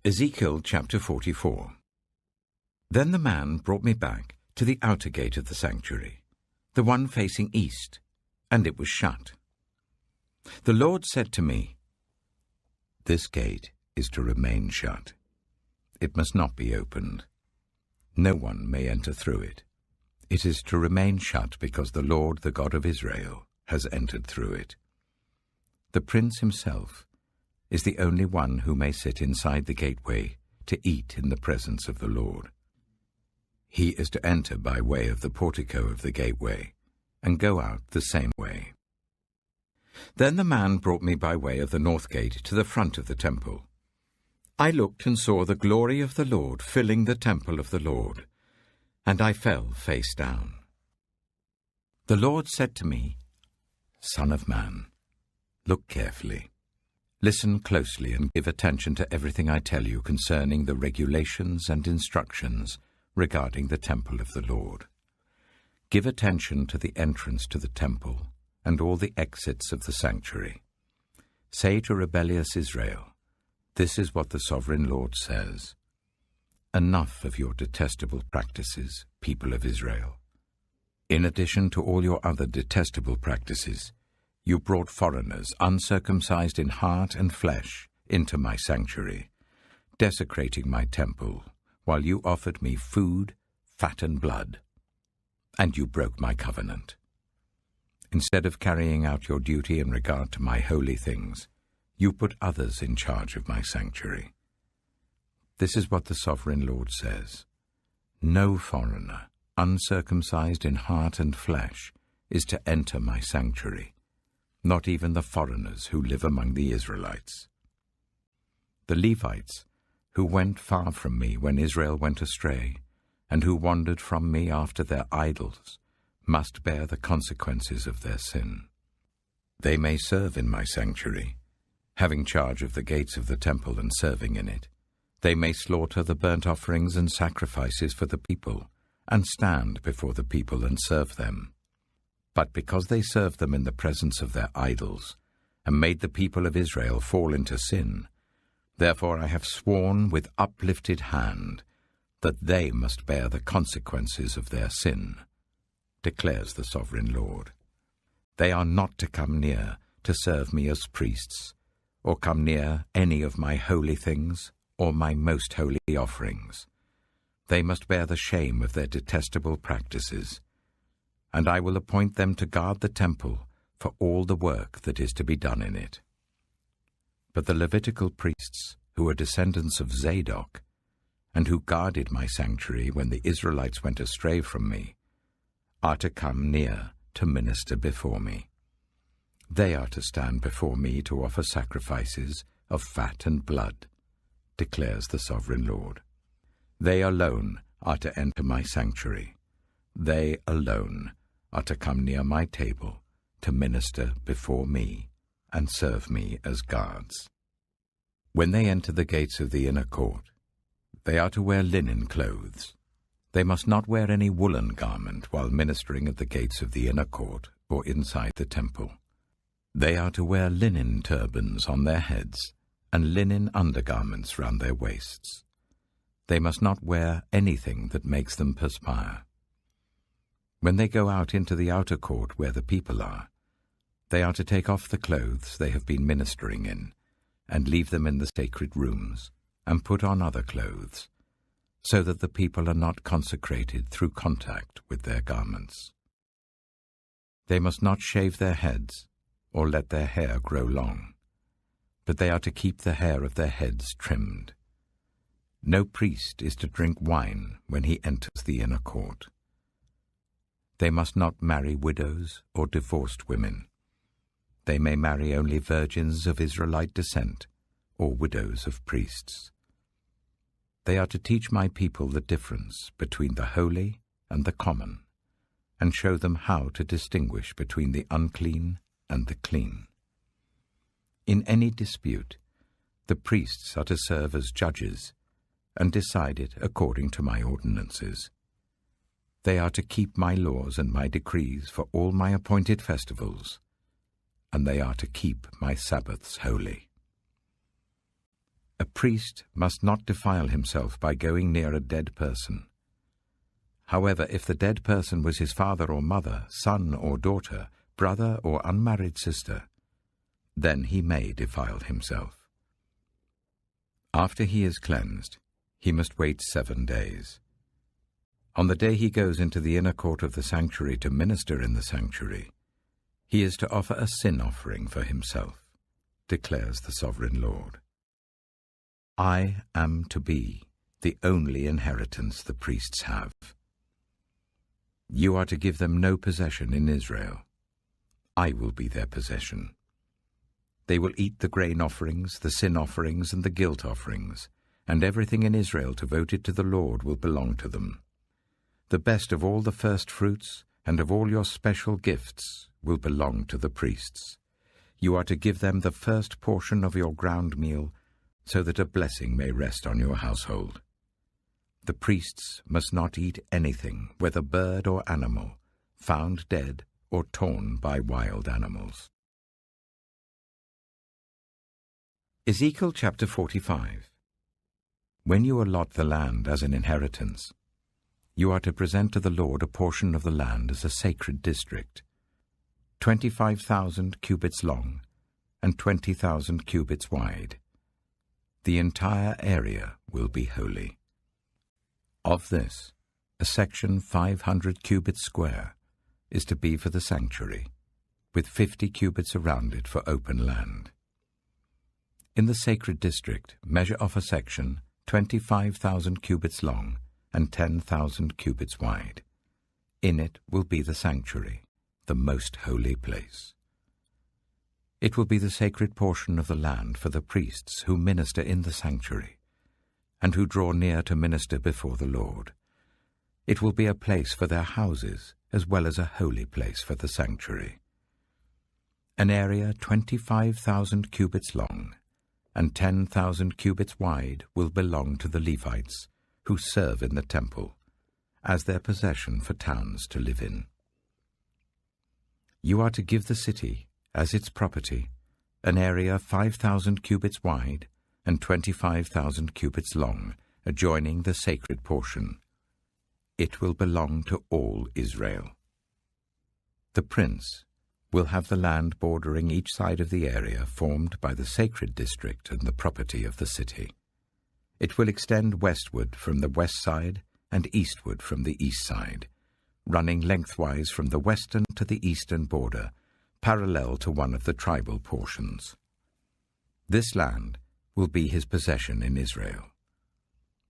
Ezekiel chapter 44. Then the man brought me back to the outer gate of the sanctuary, the one facing east, and it was shut. The Lord said to me, "This gate is to remain shut. It must not be opened. No one may enter through it. It is to remain shut because the Lord, the God of Israel, has entered through it. The prince himself is the only one who may sit inside the gateway to eat in the presence of the Lord. He is to enter by way of the portico of the gateway and go out the same way." Then the man brought me by way of the north gate to the front of the temple. I looked and saw the glory of the Lord filling the temple of the Lord, and I fell face down. The Lord said to me, "Son of man, look carefully. Listen closely and give attention to everything I tell you concerning the regulations and instructions regarding the temple of the Lord. Give attention to the entrance to the temple and all the exits of the sanctuary. Say to rebellious Israel, 'This is what the sovereign Lord says. Enough of your detestable practices, people of Israel. In addition to all your other detestable practices, you brought foreigners, uncircumcised in heart and flesh, into my sanctuary, desecrating my temple, while you offered me food, fat and blood, and you broke my covenant. Instead of carrying out your duty in regard to my holy things, you put others in charge of my sanctuary. This is what the sovereign Lord says. No foreigner, uncircumcised in heart and flesh, is to enter my sanctuary, not even the foreigners who live among the Israelites. The Levites, who went far from me when Israel went astray, and who wandered from me after their idols, must bear the consequences of their sin. They may serve in my sanctuary, having charge of the gates of the temple and serving in it. They may slaughter the burnt offerings and sacrifices for the people, and stand before the people and serve them. But because they served them in the presence of their idols, and made the people of Israel fall into sin, therefore I have sworn with uplifted hand that they must bear the consequences of their sin, declares the sovereign Lord. They are not to come near to serve me as priests, or come near any of my holy things or my most holy offerings. They must bear the shame of their detestable practices, and I will appoint them to guard the temple for all the work that is to be done in it. But the Levitical priests, who are descendants of Zadok, and who guarded my sanctuary when the Israelites went astray from me, are to come near to minister before me. They are to stand before me to offer sacrifices of fat and blood, declares the sovereign Lord. They alone are to enter my sanctuary. They alone are to come near my table to minister before me and serve me as guards. When they enter the gates of the inner court, they are to wear linen clothes. They must not wear any woolen garment while ministering at the gates of the inner court or inside the temple. They are to wear linen turbans on their heads and linen undergarments round their waists. They must not wear anything that makes them perspire. When they go out into the outer court where the people are, they are to take off the clothes they have been ministering in and leave them in the sacred rooms and put on other clothes, so that the people are not consecrated through contact with their garments. They must not shave their heads or let their hair grow long, but they are to keep the hair of their heads trimmed. No priest is to drink wine when he enters the inner court. They must not marry widows or divorced women. They may marry only virgins of Israelite descent or widows of priests. They are to teach my people the difference between the holy and the common, and show them how to distinguish between the unclean and the clean. In any dispute, the priests are to serve as judges and decide it according to my ordinances. They are to keep my laws and my decrees for all my appointed festivals, and they are to keep my Sabbaths holy. A priest must not defile himself by going near a dead person. However, if the dead person was his father or mother, son or daughter, brother or unmarried sister, then he may defile himself. After he is cleansed, he must wait 7 days. On the day he goes into the inner court of the sanctuary to minister in the sanctuary, he is to offer a sin offering for himself, declares the Sovereign Lord. I am to be the only inheritance the priests have. You are to give them no possession in Israel. I will be their possession. They will eat the grain offerings, the sin offerings, and the guilt offerings, and everything in Israel devoted to the Lord will belong to them. The best of all the first fruits and of all your special gifts will belong to the priests. You are to give them the first portion of your ground meal, so that a blessing may rest on your household. The priests must not eat anything, whether bird or animal, found dead or torn by wild animals. Ezekiel chapter 45. When you allot the land as an inheritance, you are to present to the Lord a portion of the land as a sacred district, 25,000 cubits long and 20,000 cubits wide. The entire area will be holy. Of this, a section 500 cubits square is to be for the sanctuary, with 50 cubits around it for open land. In the sacred district, measure off a section 25,000 cubits long and 10,000 cubits wide. In it will be the sanctuary, the most holy place. It will be the sacred portion of the land for the priests who minister in the sanctuary and who draw near to minister before the Lord. It will be a place for their houses as well as a holy place for the sanctuary. An area 25,000 cubits long and 10,000 cubits wide will belong to the Levites, who serve in the temple, as their possession for towns to live in. You are to give the city, as its property, an area 5,000 cubits wide and 25,000 cubits long, adjoining the sacred portion. It will belong to all Israel. The prince will have the land bordering each side of the area formed by the sacred district and the property of the city. It will extend westward from the west side and eastward from the east side, running lengthwise from the western to the eastern border, parallel to one of the tribal portions. This land will be his possession in Israel.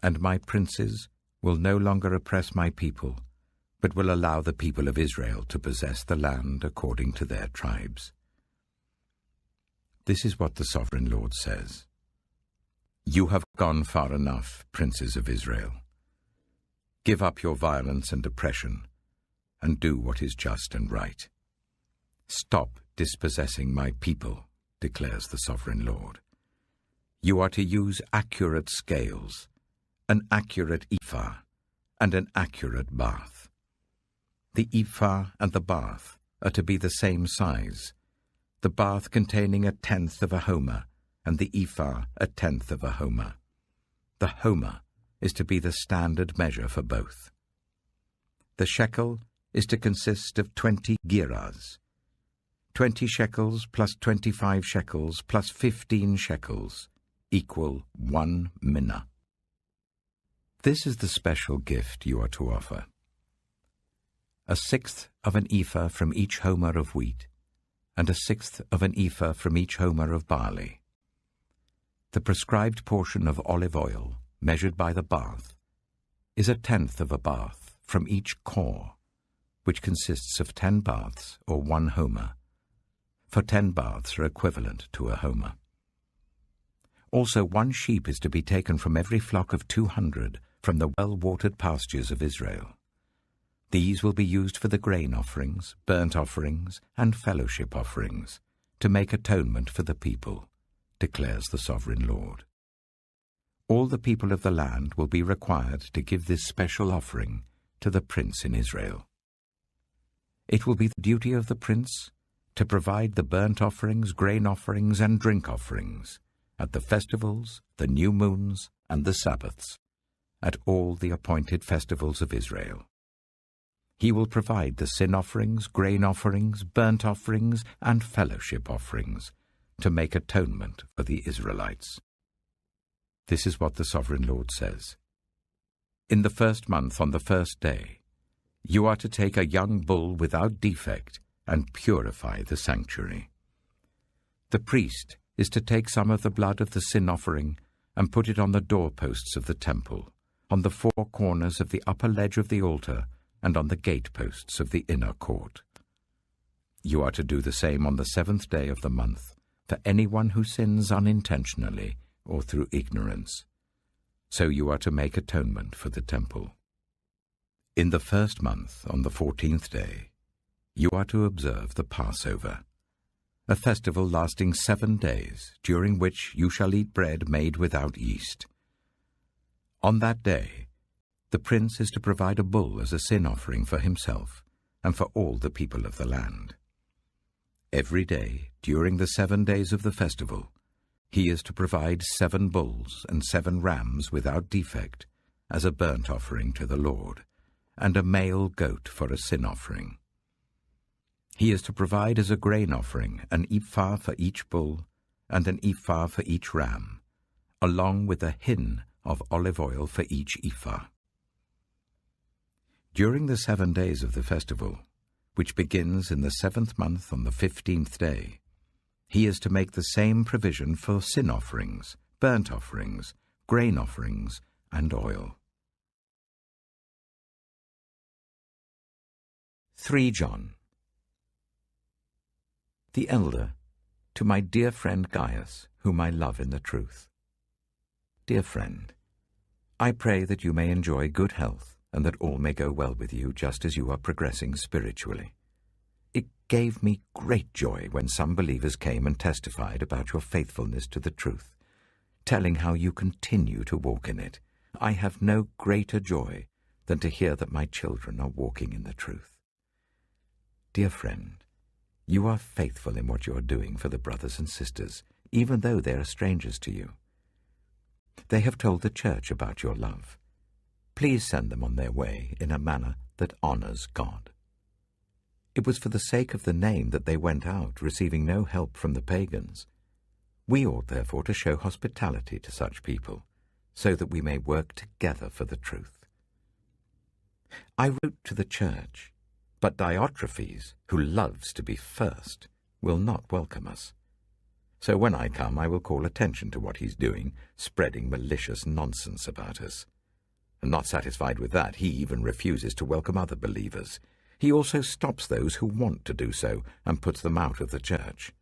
And my princes will no longer oppress my people, but will allow the people of Israel to possess the land according to their tribes. This is what the Sovereign Lord says. You have gone far enough, princes of Israel. Give up your violence and oppression, and do what is just and right. Stop dispossessing my people, declares the Sovereign Lord. You are to use accurate scales, an accurate ephah, and an accurate bath. The ephah and the bath are to be the same size, the bath containing 1/10 of a homer, and the ephah 1/10 of a homer. The homer is to be the standard measure for both. The shekel is to consist of 20 gerahs. 20 shekels plus 25 shekels plus 15 shekels equal 1 minnah. This is the special gift you are to offer. 1/6 of an ephah from each homer of wheat, and 1/6 of an ephah from each homer of barley. The prescribed portion of olive oil, measured by the bath, is 1/10 of a bath from each core, which consists of 10 baths or 1 homer, for 10 baths are equivalent to a homer. Also 1 sheep is to be taken from every flock of 200 from the well-watered pastures of Israel. These will be used for the grain offerings, burnt offerings, and fellowship offerings, to make atonement for the people, declares the Sovereign Lord. All the people of the land will be required to give this special offering to the prince in Israel. It will be the duty of the prince to provide the burnt offerings, grain offerings, and drink offerings, at the festivals, the new moons, and the Sabbaths, at all the appointed festivals of Israel. He will provide the sin offerings, grain offerings, burnt offerings, and fellowship offerings to make atonement for the Israelites. This is what the Sovereign Lord says. In the first month, on the first day, you are to take a young bull without defect and purify the sanctuary. The priest is to take some of the blood of the sin offering and put it on the doorposts of the temple, on the four corners of the upper ledge of the altar, and on the gateposts of the inner court. You are to do the same on the seventh day of the month for anyone who sins unintentionally or through ignorance. So you are to make atonement for the temple. In the first month, on the 14th day, you are to observe the Passover, a festival lasting 7 days, during which you shall eat bread made without yeast. On that day, the prince is to provide a bull as a sin offering for himself and for all the people of the land. Every day, during the 7 days of the festival, he is to provide 7 bulls and 7 rams without defect as a burnt offering to the Lord, and a male goat for a sin offering. He is to provide as a grain offering an ephah for each bull and an ephah for each ram, along with a hin of olive oil for each ephah. During the 7 days of the festival, which begins in the 7th month on the 15th day, he is to make the same provision for sin offerings, burnt offerings, grain offerings, and oil. 3 John. The elder, to my dear friend Gaius, whom I love in the truth. Dear friend, I pray that you may enjoy good health, and that all may go well with you, just as you are progressing spiritually. It gave me great joy when some believers came and testified about your faithfulness to the truth, telling how you continue to walk in it. I have no greater joy than to hear that my children are walking in the truth. Dear friend, you are faithful in what you are doing for the brothers and sisters, even though they are strangers to you. They have told the church about your love. Please send them on their way in a manner that honors God. It was for the sake of the name that they went out, receiving no help from the pagans. We ought therefore to show hospitality to such people, so that we may work together for the truth. I wrote to the church, but Diotrephes, who loves to be first, will not welcome us. So when I come, I will call attention to what he's doing, spreading malicious nonsense about us. And not satisfied with that, he even refuses to welcome other believers. He also stops those who want to do so and puts them out of the church.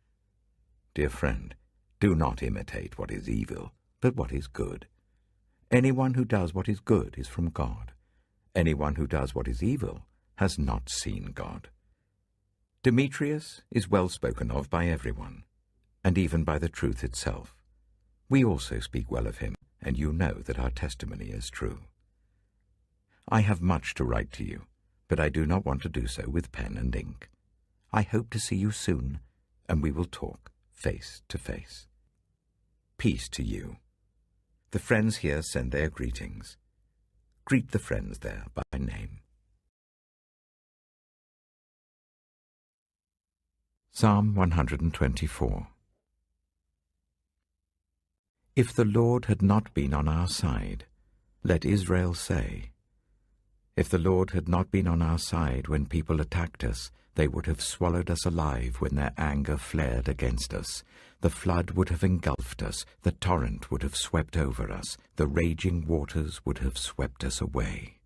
Dear friend, do not imitate what is evil, but what is good. Anyone who does what is good is from God. Anyone who does what is evil has not seen God. Demetrius is well spoken of by everyone, and even by the truth itself. We also speak well of him, and you know that our testimony is true. I have much to write to you, but I do not want to do so with pen and ink. I hope to see you soon, and we will talk face to face. Peace to you. The friends here send their greetings. Greet the friends there by name. Psalm 124. If the Lord had not been on our side, let Israel say. If the Lord had not been on our side when people attacked us, they would have swallowed us alive when their anger flared against us. The flood would have engulfed us, the torrent would have swept over us, the raging waters would have swept us away.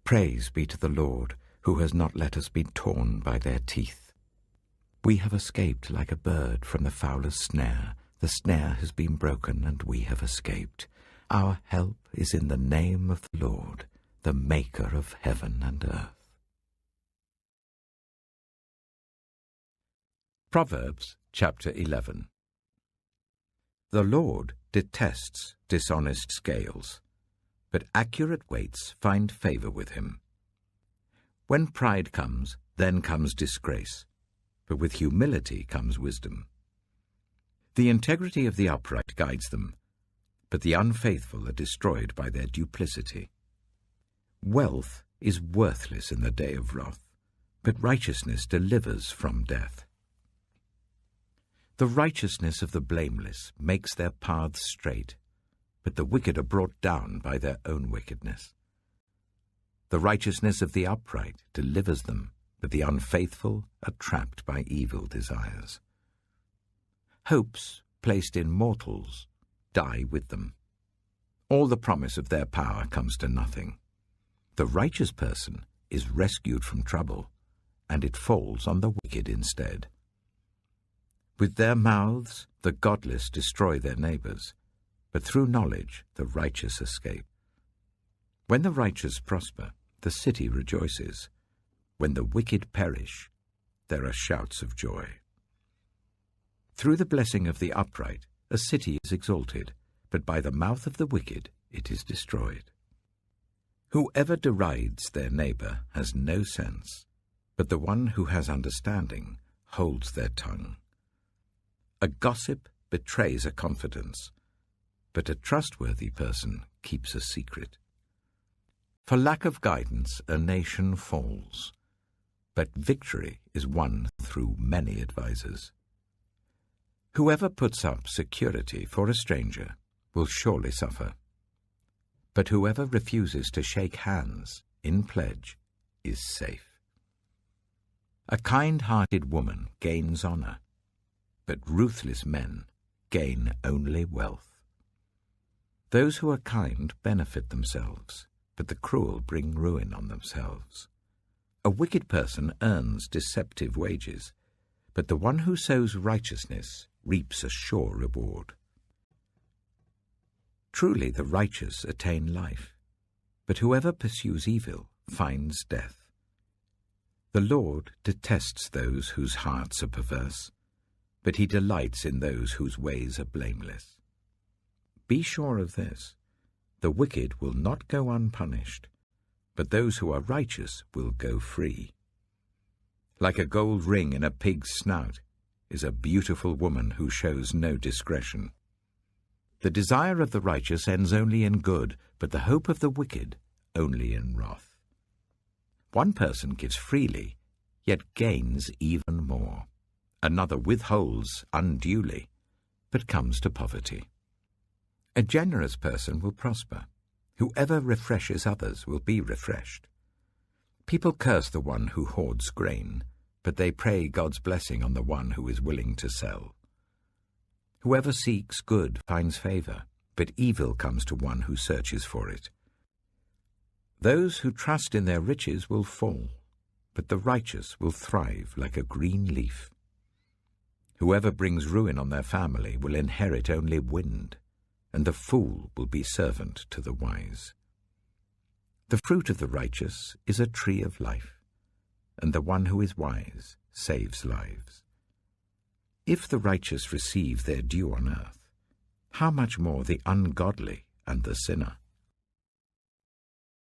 Praise be to the Lord, who has not let us be torn by their teeth. We have escaped like a bird from the fowler's snare. The snare has been broken, and we have escaped. Our help is in the name of the Lord, the Maker of heaven and earth. Proverbs chapter 11. The Lord detests dishonest scales, but accurate weights find favor with him. When pride comes, then comes disgrace, but with humility comes wisdom. The integrity of the upright guides them, but the unfaithful are destroyed by their duplicity. Wealth is worthless in the day of wrath, but righteousness delivers from death. The righteousness of the blameless makes their paths straight, but the wicked are brought down by their own wickedness. The righteousness of the upright delivers them, but the unfaithful are trapped by evil desires. Hopes placed in mortals die with them. All the promise of their power comes to nothing. The righteous person is rescued from trouble, and it falls on the wicked instead. With their mouths the godless destroy their neighbors, but through knowledge the righteous escape. When the righteous prosper, the city rejoices. When the wicked perish, there are shouts of joy. Through the blessing of the upright, a city is exalted, but by the mouth of the wicked it is destroyed. Whoever derides their neighbor has no sense, but the one who has understanding holds their tongue. A gossip betrays a confidence, but a trustworthy person keeps a secret. For lack of guidance, a nation falls, but victory is won through many advisers. Whoever puts up security for a stranger will surely suffer, but whoever refuses to shake hands in pledge is safe. A kind-hearted woman gains honor, but ruthless men gain only wealth. Those who are kind benefit themselves, but the cruel bring ruin on themselves. A wicked person earns deceptive wages, but the one who sows righteousness reaps a sure reward. Truly the righteous attain life, but whoever pursues evil finds death. The Lord detests those whose hearts are perverse, but he delights in those whose ways are blameless. Be sure of this, the wicked will not go unpunished, but those who are righteous will go free. Like a gold ring in a pig's snout is a beautiful woman who shows no discretion. The desire of the righteous ends only in good, but the hope of the wicked only in wrath. One person gives freely, yet gains even more. Another withholds unduly, but comes to poverty. A generous person will prosper. Whoever refreshes others will be refreshed. People curse the one who hoards grain, but they pray God's blessing on the one who is willing to sell. Whoever seeks good finds favor, but evil comes to one who searches for it. Those who trust in their riches will fall, but the righteous will thrive like a green leaf. Whoever brings ruin on their family will inherit only wind, and the fool will be servant to the wise. The fruit of the righteous is a tree of life, and the one who is wise saves lives. If the righteous receive their due on earth, how much more the ungodly and the sinner?